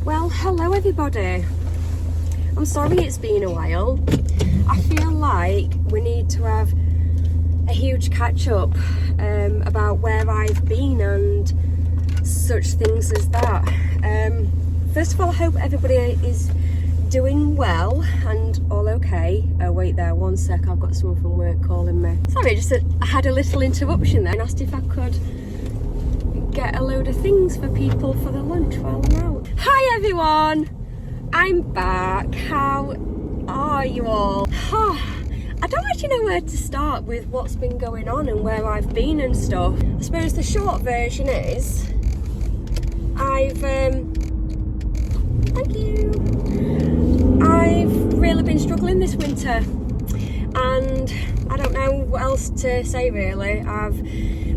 Well, hello everybody. I'm sorry it's been a while. I feel like we need to have a huge catch up about where I've been and such things as that. First of all, I hope everybody is doing well and all okay. Oh wait there, one sec, I've got someone from work calling me. Sorry, I had a little interruption there. I asked if I could get a load of things for people for the lunch while I'm out. Hi everyone, I'm back. How are you all? I don't actually know where to start with what's been going on and where I've been and stuff. I suppose the short version is I've thank you. I've really been struggling this winter and I don't know what else to say really.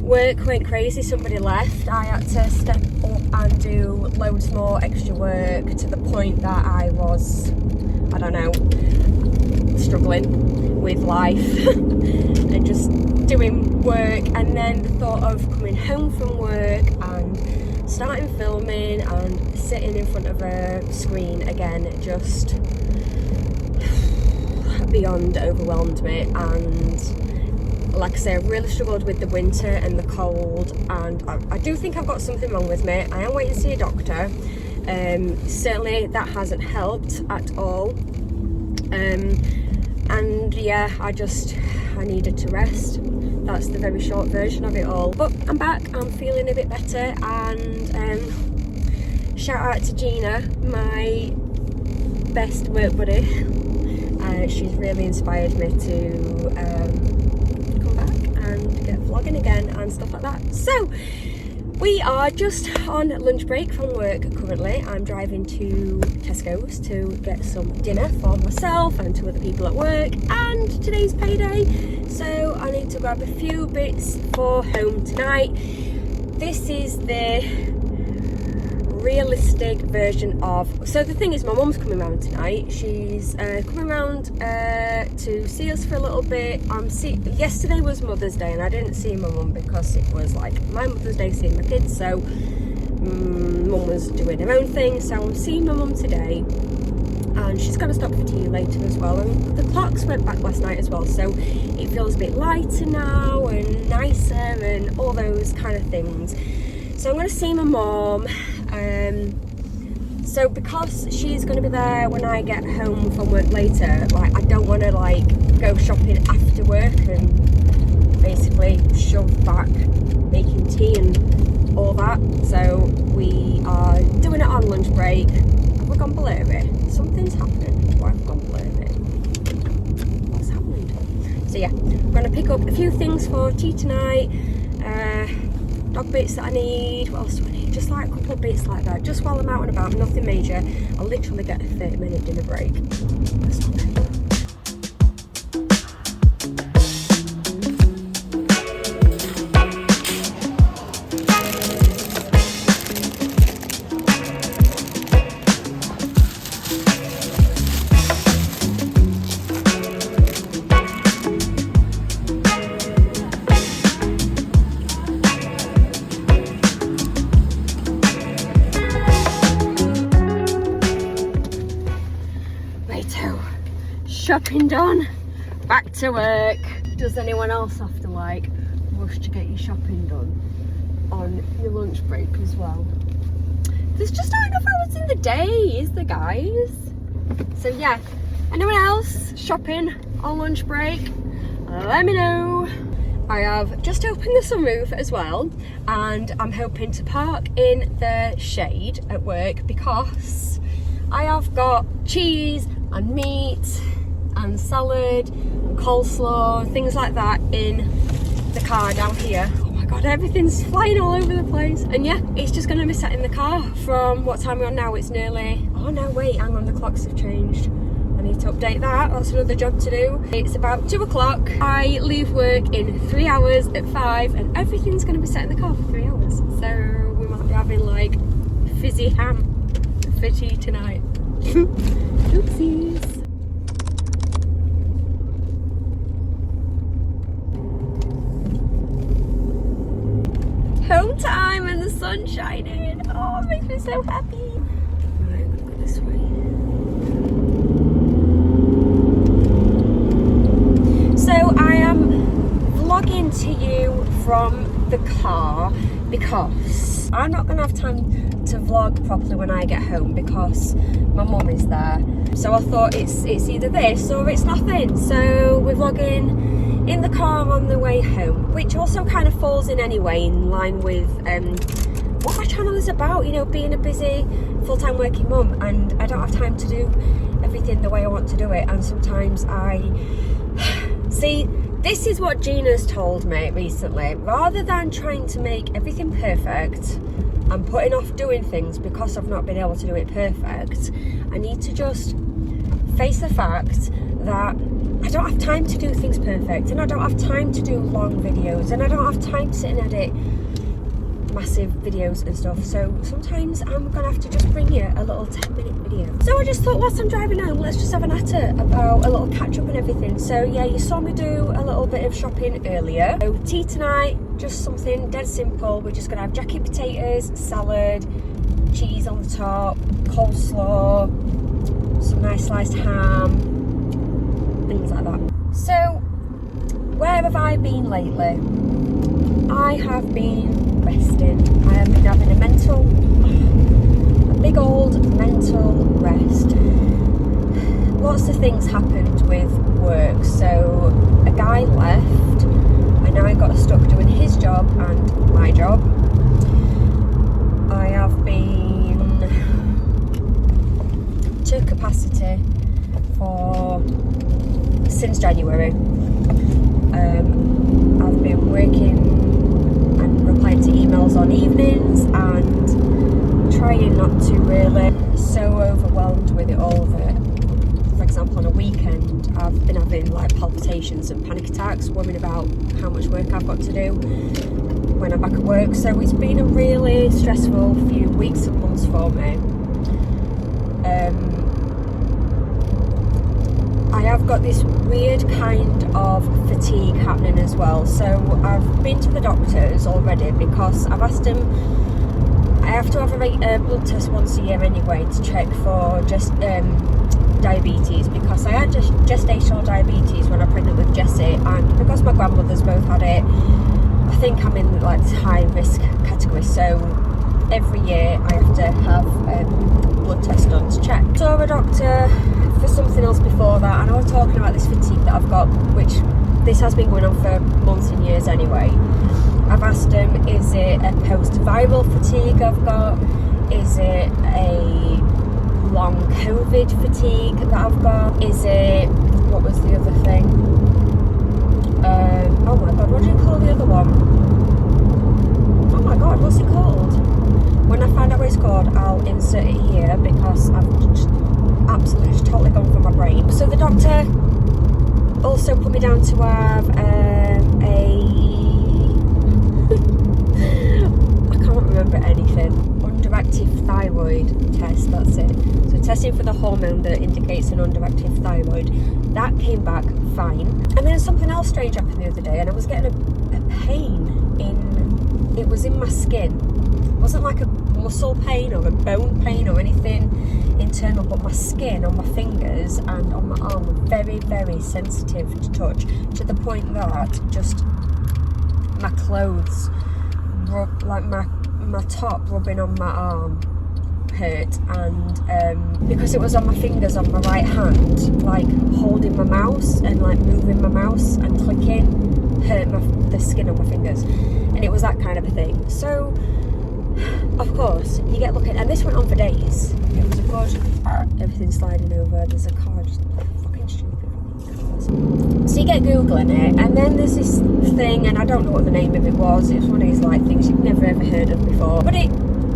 Work went crazy, somebody left. I had to step up and do loads more extra work to the point that I was, I don't know, struggling with life and just doing work, and then the thought of coming home from work and starting filming and sitting in front of a screen again just beyond overwhelmed me. And like I say, I really struggled with the winter and the cold, and I do think I've got something wrong with me. I am waiting to see a doctor. Certainly that hasn't helped at all. And yeah, I needed to rest. That's the very short version of it all. But I'm back, I'm feeling a bit better, and shout out to Gina, my best work buddy. She's really inspired me to and get vlogging again and stuff like that. So we are just on lunch break from work currently. I'm driving to Tesco's to get some dinner for myself and to other people at work, and today's payday, so I need to grab a few bits for home tonight. This is the realistic version of, so the thing is, my mum's coming round tonight. She's coming round to see us for a little bit. Yesterday was Mother's Day and I didn't see my mum because it was like my Mother's Day seeing my kids, so mum was doing her own thing. So I'm seeing my mum today, and she's going to stop for tea later as well, and the clocks went back last night as well, so it feels a bit lighter now and nicer and all those kind of things. So I'm going to see my mum. So because she's going to be there when I get home from work later, like I don't want to like go shopping after work and basically shove back making tea and all that. So we are doing it on lunch break. Have we gone blurry? Something's happening. Why have we gone blurry? What's happened? So yeah, I'm going to pick up a few things for tea tonight. Dog bits that I need. What else do I need? Just like a couple of bits like that, just while I'm out and about, nothing major. I'll literally get a 30-minute dinner break. That's not bad. Shopping done, back to work. Does anyone else have to like rush to get your shopping done on your lunch break as well? There's just not enough hours in the day, is there, guys? So yeah, anyone else shopping on lunch break, let me know. I have just opened the sunroof as well, and I'm hoping to park in the shade at work because I have got cheese and meat and salad and coleslaw, things like that in the car down here. Oh my god, everything's flying all over the place. And yeah, it's just going to be sat in the car from, what time we're on now? It's nearly, oh no wait, hang on, the clocks have changed. I need to update that, that's another job to do. It's about 2 o'clock. I leave work in 3 hours at 5, and everything's going to be sat in the car for 3 hours. So we might be having like fizzy ham for tea tonight. Oopsies. Home time and the sun's shining. Oh, it makes me so happy. Right, because I'm not going to have time to vlog properly when I get home because my mum is there. So I thought it's either this or it's nothing. So we're vlogging in the car on the way home, which also kind of falls in anyway in line with what my channel is about, you know, being a busy full-time working mum, and I don't have time to do everything the way I want to do it. And sometimes see, this is what Gina's told me recently. Rather than trying to make everything perfect and putting off doing things because I've not been able to do it perfect, I need to just face the fact that I don't have time to do things perfect, and I don't have time to do long videos, and I don't have time to sit and edit massive videos and stuff. So sometimes I'm gonna have to just bring you a little 10-minute video. So I just thought, whilst I'm driving home, let's just have a natter about a little catch up and everything. So yeah, you saw me do a little bit of shopping earlier. So tea tonight, just something dead simple. We're just gonna have jacket potatoes, salad, cheese on the top, coleslaw, some nice sliced ham, things like that. So where have I been lately? I have been resting. I have been having a big old mental rest. Lots of things happened with work. So a guy left and now I got stuck doing his job and my job. I have been to capacity since January. I've been working and replying to emails on evenings and trying not to really so overwhelmed with it all that, for example, on a weekend I've been having like palpitations and panic attacks, worrying about how much work I've got to do when I'm back at work. So it's been a really stressful few weeks and months for me. I have got this weird kind of fatigue happening as well. So I've been to the doctors already because I've asked them, I have to have a blood test once a year anyway to check for just diabetes, because I had just gestational diabetes when I was pregnant with Jessie, and because my grandmothers both had it, I think I'm in like high risk category. So every year I have to have blood test done to check. Saw a doctor for something else before that, and I was talking about this fatigue that I've got, which this has been going on for months and years anyway. I've asked him, is it a post-viral fatigue I've got? Is it a long COVID fatigue that I've got? Is it, what was the other thing? Oh my god, what do you call the other one? Oh my god, what's it called? When I find out what it's called, I'll insert it here because I've just absolutely just totally gone from my brain. So the doctor also put me down to have I can't remember anything. Underactive thyroid test, that's it. So testing for the hormone that indicates an underactive thyroid. That came back fine. And then something else strange happened the other day, and I was getting a pain it was in my skin. It wasn't like a muscle pain or a bone pain or anything internal, but my skin on my fingers and on my arm were very, very sensitive to touch, to the point that just my clothes, like my top rubbing on my arm hurt. And because it was on my fingers on my right hand, like holding my mouse and like moving my mouse and clicking hurt the skin on my fingers, and it was that kind of a thing. So of course you get looking, and this went on for days. It was a good, everything's sliding over, there's a car, just fucking stupid cars. So you get googling it, and then there's this thing, and I don't know what the name of it was. It was one of these like things you've never ever heard of before, but it,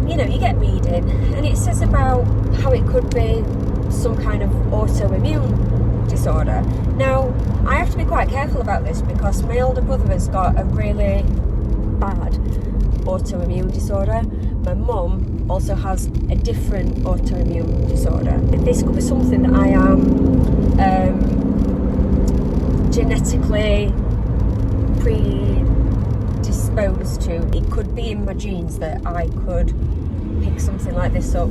you know, you get reading and it says about how it could be some kind of autoimmune disorder. Now I have to be quite careful about this because my older brother has got a really bad autoimmune disorder. My mum also has a different autoimmune disorder. This could be something that I am genetically predisposed to. It could be in my genes that I could pick something like this up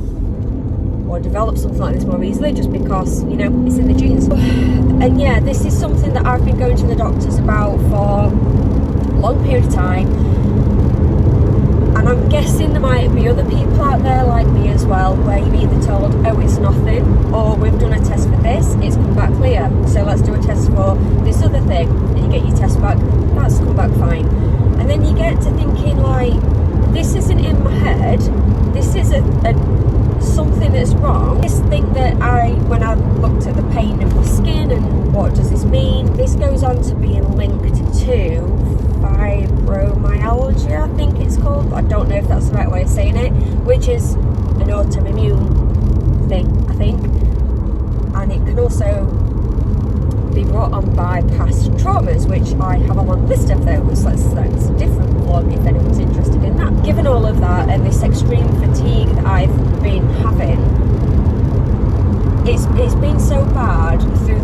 or develop something like this more easily, just because, you know, it's in the genes. And yeah, this is something that I've been going to the doctors about for a long period of time, and And I'm guessing there might be other people out there like me as well, where you're either told, oh, it's nothing, or we've done a test for this, it's come back clear, so let's do a test for this other thing, and you get your test back, that's come back fine. And then you get to thinking, like, this isn't in my head, this is something that's wrong. This thing that when I looked at the pain of my skin and what does this mean, this goes on to being linked to fibromyalgia, I think it's called. I don't know if that's the right way of saying it, which is an autoimmune thing, I think. And it can also be brought on by past traumas, which I have a long list of those. That's a different vlog if anyone's interested in that. Given all of that and this extreme fatigue that I've been having, it's been so bad through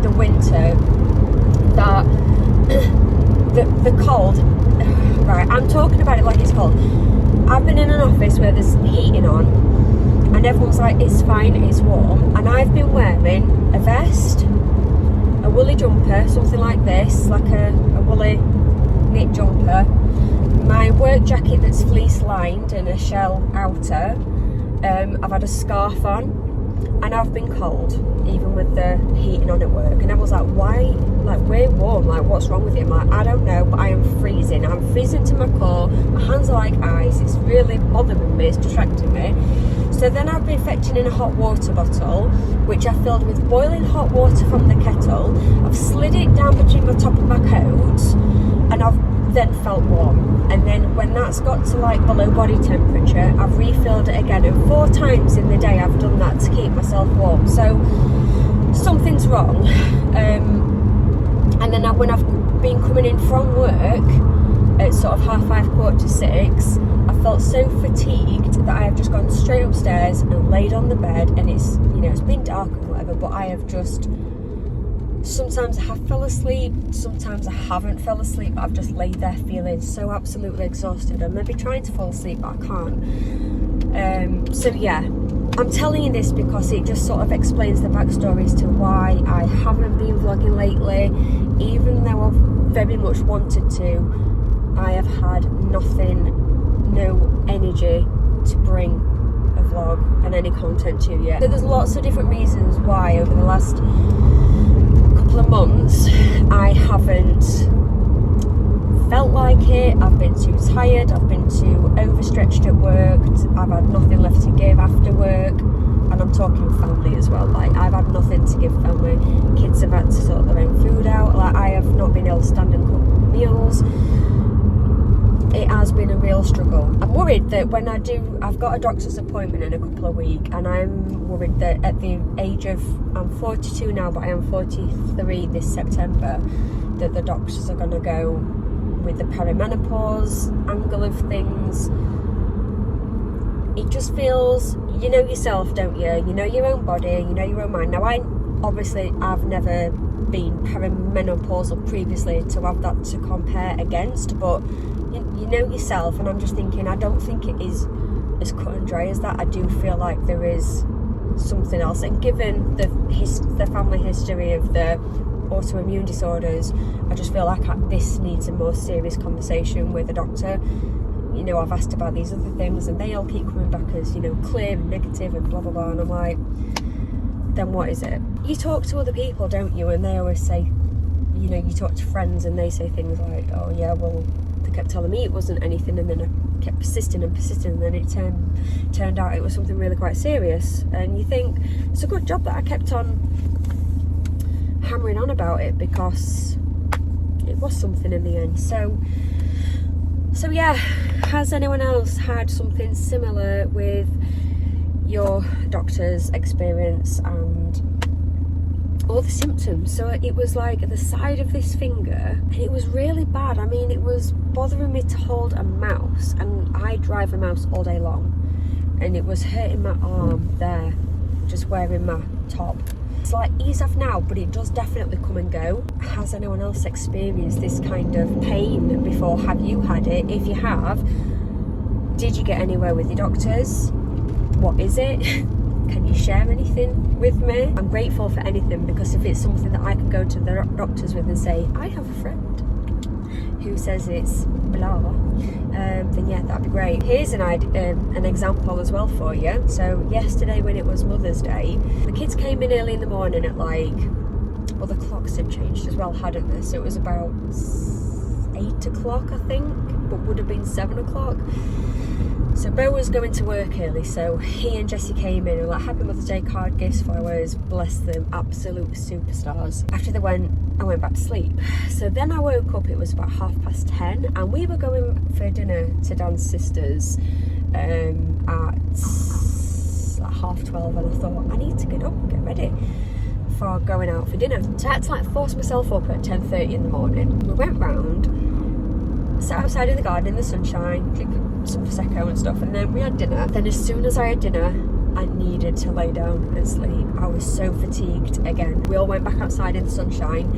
the winter that the cold, right, I'm talking about it like it's cold. I've been in an office where there's heating on and everyone's like, it's fine, it's warm, and I've been wearing a vest, a woolly jumper, something like this, like a woolly knit jumper, my work jacket that's fleece lined and a shell outer, I've had a scarf on, and I've been cold, even with the heating on at work. And I was like, why? Like, we're warm, like, what's wrong with you? I'm like, I don't know, but I am freezing. I'm freezing to my core, my hands are like ice, it's really bothering me, it's distracting me. So then I've been fetching in a hot water bottle, which I filled with boiling hot water from the kettle. I've slid it down between my top and my coat, and I've then felt warm. And then when that's got to like below body temperature, I've refilled it again, and 4 times in the day I've done that to keep myself warm. So something's wrong. And then when I've been coming in from work at sort of 5:30, 5:45, I felt so fatigued that I have just gone straight upstairs and laid on the bed, and it's been dark and whatever, but I have just, sometimes I have fell asleep, sometimes I haven't fell asleep, but I've just laid there feeling so absolutely exhausted. I'm maybe trying to fall asleep, but I can't. So yeah, I'm telling you this because it just sort of explains the backstory as to why I haven't been vlogging lately. Even though I've very much wanted to, I have had nothing, no energy to bring a vlog and any content to you. So there's lots of different reasons why over the last couple of months I haven't felt like it. I've been too tired, I've been too overstretched at work, I've had nothing left to give after work, and I'm talking family as well. Like, I've had nothing to give family. Kids have had to sort their own food out. Like, I have not been able to stand and cook meals. It has been a real struggle. I'm worried that when I've got a doctor's appointment in a couple of weeks, and I'm worried that at the age of, I'm 42 now, but I am 43 this September, that the doctors are going to go with the perimenopause angle of things. It just feels, you know yourself, don't you? You know your own body, you know your own mind. Now, I've never been perimenopausal previously to have that to compare against, but you know yourself, and I'm just thinking, I don't think it is as cut and dry as that. I do feel like there is something else, and given the family history of the autoimmune disorders, I just feel like this needs a more serious conversation with a doctor. You know, I've asked about these other things and they all keep coming back as, you know, clear and negative and blah blah blah, and I'm like, then what is it? You talk to other people, don't you, and they always say, you know, you talk to friends and they say things like, oh yeah, well, they kept telling me it wasn't anything, and then I kept persisting, and then it turned out it was something really quite serious. And you think, it's a good job that I kept on hammering on about it, because it was something in the end. So yeah, has anyone else had something similar with your doctor's experience and all the symptoms? So it was like the side of this finger, and it was really bad. I mean, it was bothering me to hold a mouse, and I drive a mouse all day long, and it was hurting my arm there, just wearing my top. It's like ease off now, but it does definitely come and go. Has anyone else experienced this kind of pain before? Have you had it? If you have, did you get anywhere with your doctors? What is it? Can you share anything with me? I'm grateful for anything, because if it's something that I can go to the doctors with and say, I have a friend who says it's blah, then yeah, that'd be great. Here's an example as well for you. So yesterday when it was Mother's Day, the kids came in early in the morning at like, well, the clocks had changed as well, hadn't they? So it was about 8 o'clock, I think, but would have been 7 o'clock. So Bo was going to work early, so he and Jessie came in and were like, Happy Mother's Day card, gifts, flowers, bless them, absolute superstars. After they went, I went back to sleep. So then I woke up, it was about 10:30, and we were going for dinner to Dan's sister's at like 12:30, and I thought, I need to get up and get ready for going out for dinner. So I had to like force myself up at 10:30 in the morning. We went round, sat outside in the garden in the sunshine, drinking some Prosecco and stuff, and then we had dinner. Then as soon as I had dinner, I needed to lay down and sleep. I was so fatigued again. We all went back outside in the sunshine.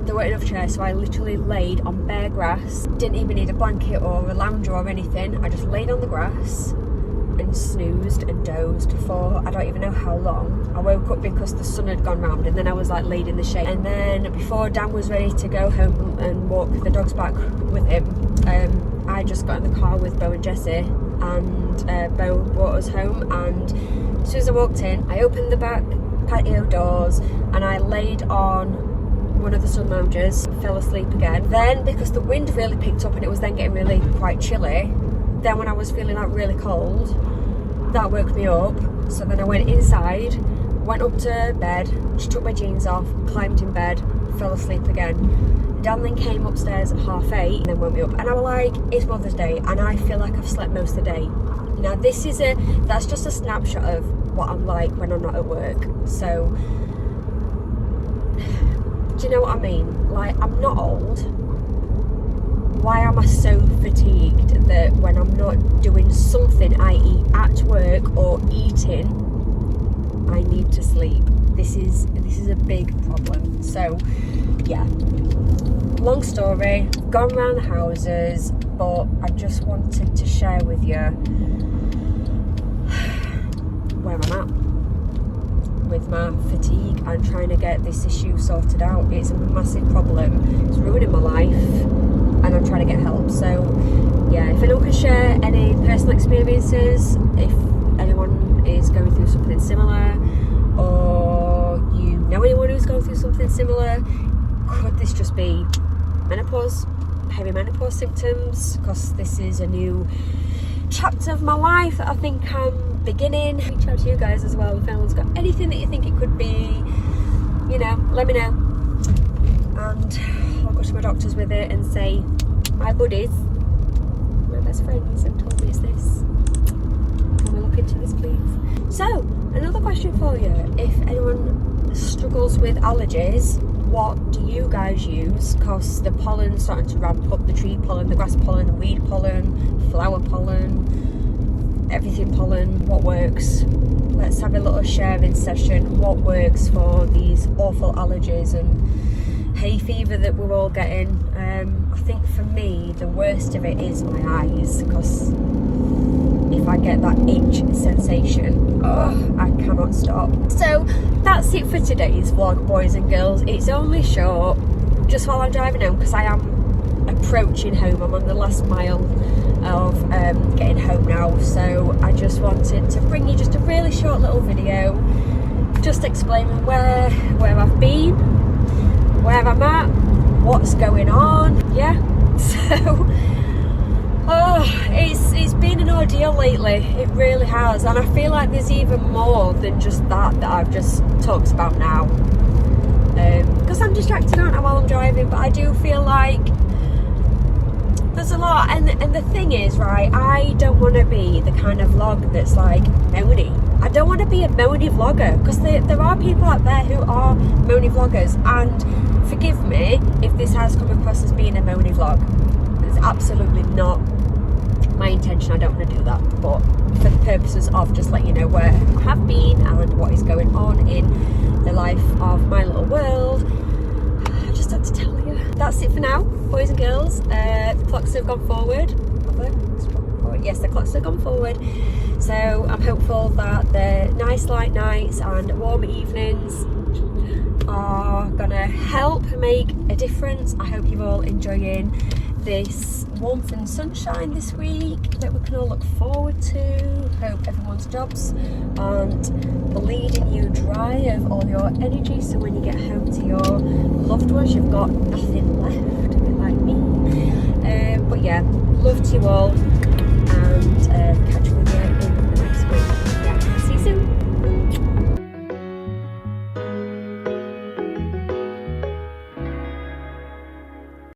There weren't enough chairs, so I literally laid on bare grass. Didn't even need a blanket or a lounger or anything. I just laid on the grass and snoozed and dozed for I don't even know how long. I woke up because the sun had gone round, and then I was like laid in the shade. And then before Dan was ready to go home and walk the dogs back with him, I just got in the car with Bo and Jessie, and Bo brought us home. And as soon as I walked in, I opened the back patio doors and I laid on one of the sun loungers, fell asleep again. Then because the wind really picked up and it was then getting really quite chilly, then when I was feeling like really cold, that woke me up. So then I went inside, went up to bed, just took my jeans off, climbed in bed, fell asleep again. Dan then came upstairs at 8:30 and then woke me up, and I was like, it's Mother's Day and I feel like I've slept most of the day. Now that's just a snapshot of what I'm like when I'm not at work. So do you know what I mean? Like, I'm not old. Why am I so fatigued that when I'm not doing something, i.e. at work or eating, I need to sleep? This is a big problem. So yeah, long story, gone around the houses, but I just wanted to share with you where I'm at with my fatigue and trying to get this issue sorted out. It's a massive problem. It's ruining my life and I'm trying to get help. So yeah, if anyone can share any personal experiences, if anyone is going through something similar, or you know anyone who's going through something similar, could this just be menopause, heavy menopause symptoms? Because this is a new chapter of my life that I think I'm beginning. Reach out to you guys as well if anyone's got anything that you think it could be, you know, let me know, and I'll go to my doctors with it and say, my buddies, my best friends have told me it's this, can we look into this please? So another question for you, if anyone struggles with allergies, what do you guys use? Because the pollen's starting to ramp up, the tree pollen, the grass pollen, the weed pollen, flower pollen, everything pollen. What works? Let's have a little sharing session. What works for these awful allergies and hay fever that we're all getting? I think for me, the worst of it is my eyes, because if I get that itch sensation, I cannot stop. So that's it for today's vlog, boys and girls. It's only short, just while I'm driving home, because I am approaching home. I'm on the last mile of getting home now. So I just wanted to bring you just a really short little video, just explaining where I've been, where I'm at, what's going on. Yeah, so it's been an ordeal lately, it really has, and I feel like there's even more than just that I've just talked about now, because I'm distracted, aren't I, while I'm driving, but I do feel like there's a lot, and the thing is, right, I don't want to be the kind of vlog that's like moany. I don't want to be a moany vlogger, because there are people out there who are moany vloggers, and forgive me if this has come across as being a moany vlog. It's absolutely not my intention. I don't want to do that, but for the purposes of just letting you know where I have been and what is going on in the life of my little world, I just had to tell you. That's it for now, boys and girls. The clocks have gone forward. Yes, the clocks have gone forward, so I'm hopeful that the nice light nights and warm evenings are gonna help make a difference. I hope you're all enjoying this warmth and sunshine this week that we can all look forward to. Hope everyone's jobs aren't bleeding you dry of all your energy, so when you get home to your loved ones you've got nothing left, a bit like me. But yeah, love to you all, and catch you